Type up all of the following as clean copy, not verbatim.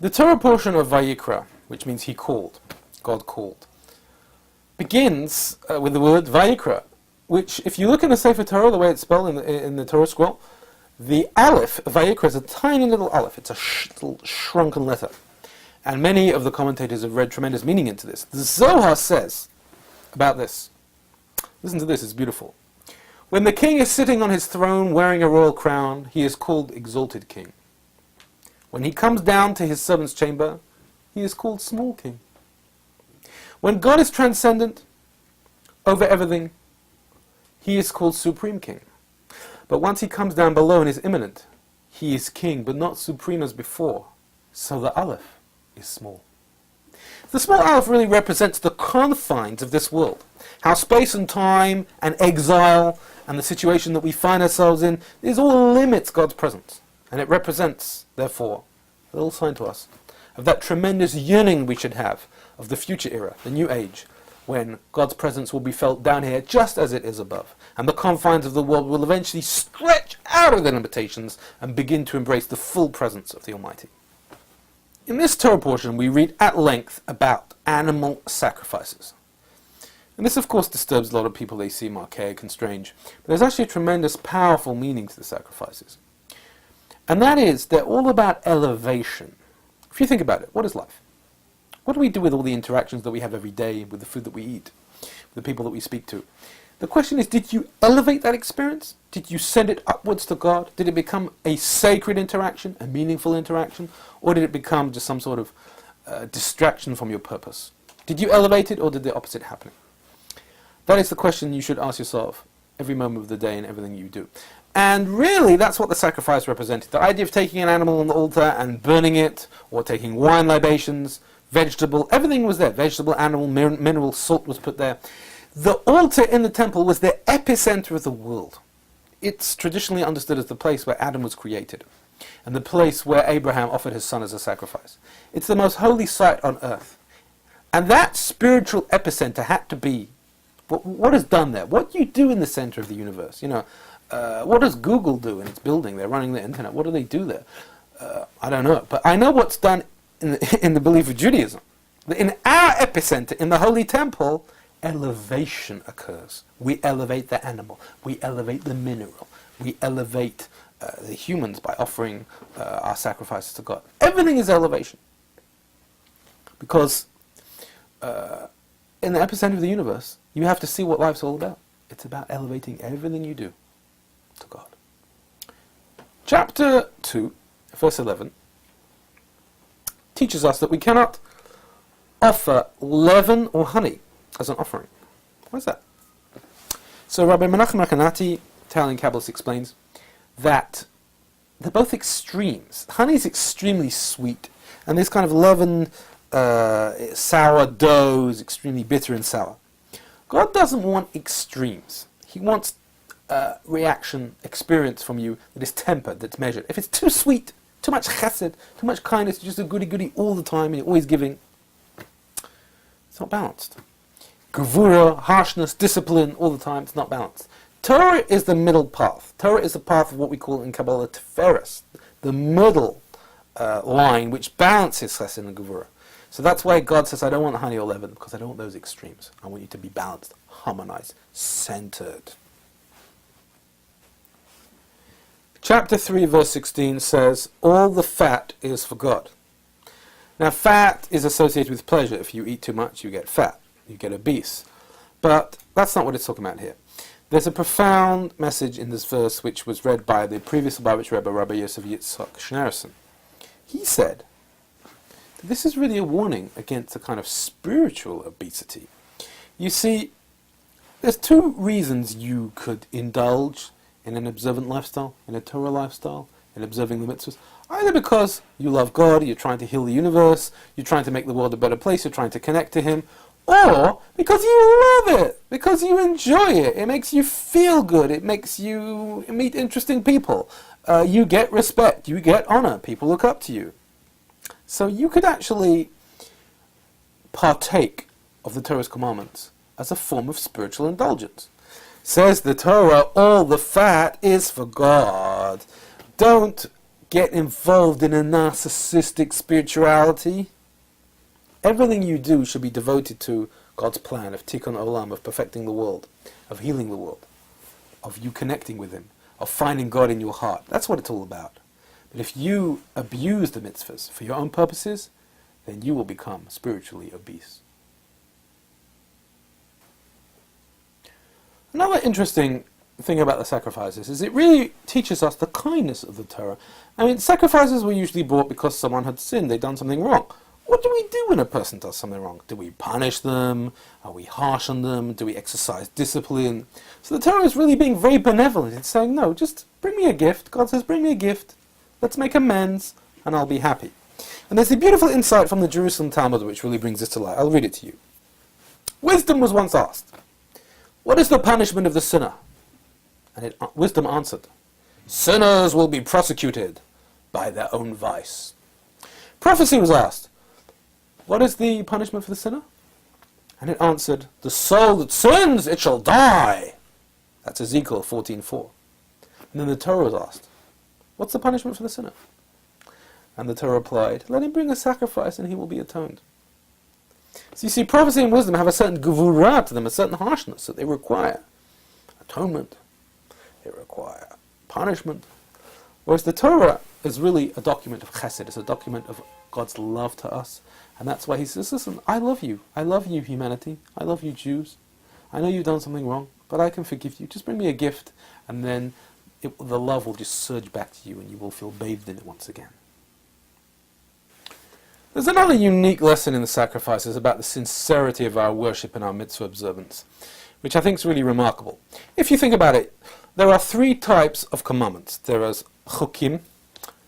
The Torah portion of Vayikra, which means he called, God called, begins with the word Vayikra, which, if you look in the Sefer Torah, the way it's spelled in the Torah scroll, the Aleph, Vayikra, is a tiny little Aleph. It's a little shrunken letter. And many of the commentators have read tremendous meaning into this. The Zohar says about this, listen to this, it's beautiful. When the king is sitting on his throne wearing a royal crown, he is called exalted king. When he comes down to his servant's chamber, he is called small king. When God is transcendent over everything, he is called supreme king. But once he comes down below and is immanent, he is king, but not supreme as before. So the Aleph is small. The small Aleph really represents the confines of this world. How space and time and exile and the situation that we find ourselves in, these all limits God's presence. And it represents, therefore, a little sign to us of that tremendous yearning we should have of the future era, the new age, when God's presence will be felt down here just as it is above. And the confines of the world will eventually stretch out of their limitations and begin to embrace the full presence of the Almighty. In this Torah portion, we read at length about animal sacrifices. And this, of course, disturbs a lot of people. They seem archaic and strange. But there's actually a tremendous, powerful meaning to the sacrifices. And that is, they're all about elevation. If you think about it, what is life? What do we do with all the interactions that we have every day, with the food that we eat, with the people that we speak to? The question is, did you elevate that experience? Did you send it upwards to God? Did it become a sacred interaction, a meaningful interaction? Or did it become just some sort of distraction from your purpose? Did you elevate it, or did the opposite happen? That is the question you should ask yourself every moment of the day and everything you do. And really, that's what the sacrifice represented. The idea of taking an animal on the altar and burning it, or taking wine libations, vegetable, everything was there. Vegetable, animal, mineral, salt was put there. The altar in the temple was the epicenter of the world. It's traditionally understood as the place where Adam was created, and the place where Abraham offered his son as a sacrifice. It's the most holy site on earth. And that spiritual epicenter had to be what is done there. What do you do in the center of the universe? What does Google do in its building? They're running the internet. What do they do there? I don't know. But I know what's done in the belief of Judaism. In our epicenter, in the Holy Temple, elevation occurs. We elevate the animal. We elevate the mineral. We elevate the humans by offering our sacrifices to God. Everything is elevation. Because in the epicenter of the universe, you have to see what life's all about. It's about elevating everything you do to God. Chapter 2, verse 11, teaches us that we cannot offer leaven or honey as an offering. What is that? So Rabbi Menachem Rekanati, Italian Kabbalist, explains that they're both extremes. Honey is extremely sweet, and this kind of leaven, sour dough is extremely bitter and sour. God doesn't want extremes. He wants reaction, experience from you that is tempered, that's measured. If it's too sweet, too much chesed, too much kindness, just a goody-goody all the time, and you're always giving, it's not balanced. Gevura, harshness, discipline, all the time, it's not balanced. Torah is the middle path. Torah is the path of what we call in Kabbalah Tiferes, the middle line which balances chesed and gevura. So that's why God says, I don't want honey or leaven, because I don't want those extremes. I want you to be balanced, harmonized, centered. Chapter 3, verse 16 says, all the fat is for God. Now, fat is associated with pleasure. If you eat too much, you get fat. You get obese. But that's not what it's talking about here. There's a profound message in this verse which was read by the previous Lubavitch Rebbe, Rabbi Yosef Yitzchak Schneerson. He said, this is really a warning against a kind of spiritual obesity. You see, there's two reasons you could indulge in an observant lifestyle, in a Torah lifestyle, in observing the mitzvahs. Either because you love God, you're trying to heal the universe, you're trying to make the world a better place, you're trying to connect to Him, or because you love it, because you enjoy it, it makes you feel good, it makes you meet interesting people, you get respect, you get honor, people look up to you. So you could actually partake of the Torah's commandments as a form of spiritual indulgence. Says the Torah, all the fat is for God. Don't get involved in a narcissistic spirituality. Everything you do should be devoted to God's plan of tikkun olam, of perfecting the world, of healing the world, of you connecting with Him, of finding God in your heart. That's what it's all about. But if you abuse the mitzvahs for your own purposes, then you will become spiritually obese. Another interesting thing about the sacrifices is it really teaches us the kindness of the Torah. I mean, sacrifices were usually brought because someone had sinned, they'd done something wrong. What do we do when a person does something wrong? Do we punish them? Are we harsh on them? Do we exercise discipline? So the Torah is really being very benevolent. It's saying, no, just bring me a gift. God says, bring me a gift. Let's make amends, and I'll be happy. And there's a beautiful insight from the Jerusalem Talmud which really brings this to light. I'll read it to you. Wisdom was once asked, what is the punishment of the sinner? And wisdom answered, sinners will be prosecuted by their own vice. Prophecy was asked, what is the punishment for the sinner? And it answered, the soul that sins, it shall die. That's Ezekiel 14:4. And then the Torah was asked, what's the punishment for the sinner? And the Torah replied, let him bring a sacrifice and he will be atoned. So you see, prophecy and wisdom have a certain gevurah to them, a certain harshness that they require. Atonement. They require punishment. Whereas the Torah is really a document of chesed. It's a document of God's love to us. And that's why He says, listen, I love you. I love you, humanity. I love you, Jews. I know you've done something wrong, but I can forgive you. Just bring me a gift, and then the love will just surge back to you, and you will feel bathed in it once again. There's another unique lesson in the sacrifices about the sincerity of our worship and our mitzvah observance, which I think is really remarkable. If you think about it, there are three types of commandments. There is chukim,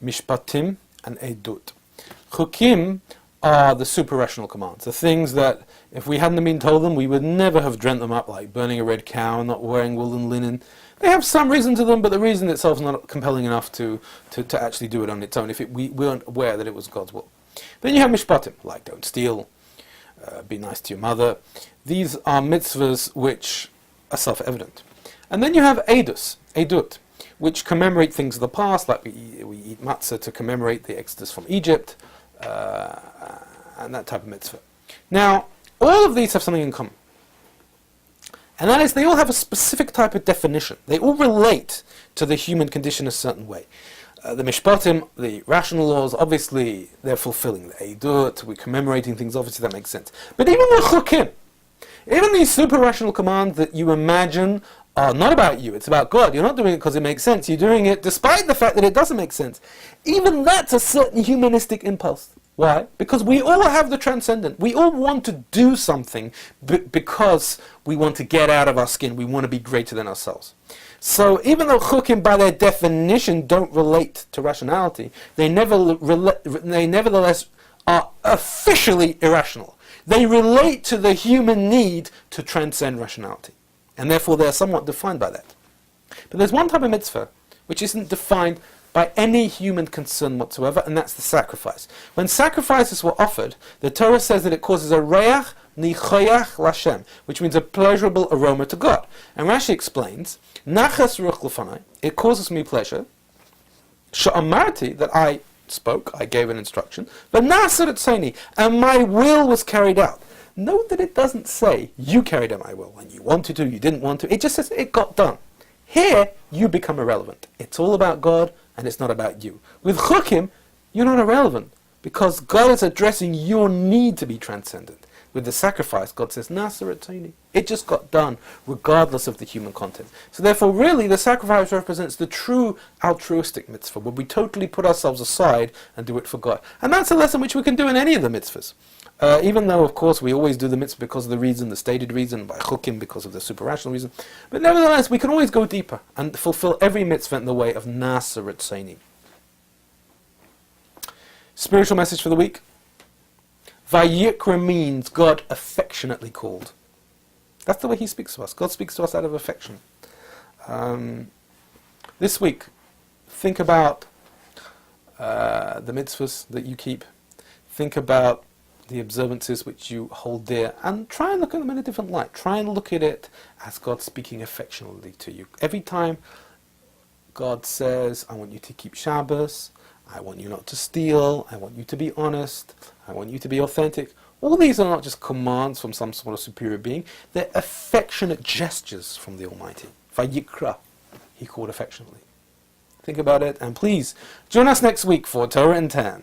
mishpatim, and edut. Chukim are the super-rational commands, the things that if we hadn't been told them, we would never have dreamt them up, like burning a red cow and not wearing wool and linen. They have some reason to them, but the reason itself is not compelling enough to actually do it on its own if we weren't aware that it was God's will. Then you have mishpatim, like don't steal, be nice to your mother. These are mitzvahs which are self-evident. And then you have edut, which commemorate things of the past, like we eat matzah to commemorate the exodus from Egypt, and that type of mitzvah. Now, all of these have something in common. And that is, they all have a specific type of definition. They all relate to the human condition a certain way. The mishpatim, the rational laws, obviously they're fulfilling. The edut, we're commemorating things, obviously that makes sense. But even the chukim, even these super rational commands that you imagine are not about you, it's about God. You're not doing it because it makes sense. You're doing it despite the fact that it doesn't make sense. Even that's a certain humanistic impulse. Why? Because we all have the transcendent. We all want to do something because we want to get out of our skin. We want to be greater than ourselves. So even though chukim by their definition don't relate to rationality, they nevertheless are officially irrational. They relate to the human need to transcend rationality. And therefore they are somewhat defined by that. But there's one type of mitzvah which isn't defined by any human concern whatsoever, and that's the sacrifice. When sacrifices were offered, the Torah says that it causes a reach nichoyach lashem, which means a pleasurable aroma to God. And Rashi explains, nachas ruach lefanai, it causes me pleasure, she'amarti, that I spoke, I gave an instruction, but nasar etzoni, and my will was carried out. Note that it doesn't say, you carried out my will, when you wanted to, you didn't want to, it just says it got done. Here, you become irrelevant. It's all about God, and it's not about you. With chukim, you're not irrelevant, because God is addressing your need to be transcendent. With the sacrifice, God says, Nasar etzoni. It just got done, regardless of the human content. So therefore, really, the sacrifice represents the true altruistic mitzvah, where we totally put ourselves aside and do it for God. And that's a lesson which we can do in any of the mitzvahs. Even though, of course, we always do the mitzvah because of the reason, the stated reason, by chukim because of the super-rational reason. But nevertheless, we can always go deeper and fulfill every mitzvah in the way of Nasar etzoni. Spiritual message for the week. Vayikra means God affectionately called. That's the way He speaks to us. God speaks to us out of affection. This week, think about the mitzvahs that you keep. Think about the observances which you hold dear, and try and look at them in a different light. Try and look at it as God speaking affectionately to you. Every time, God says, I want you to keep Shabbos, I want you not to steal, I want you to be honest, I want you to be authentic. All these are not just commands from some sort of superior being, they're affectionate gestures from the Almighty. Vayikra, He called affectionately. Think about it, and please, join us next week for Torah in 10.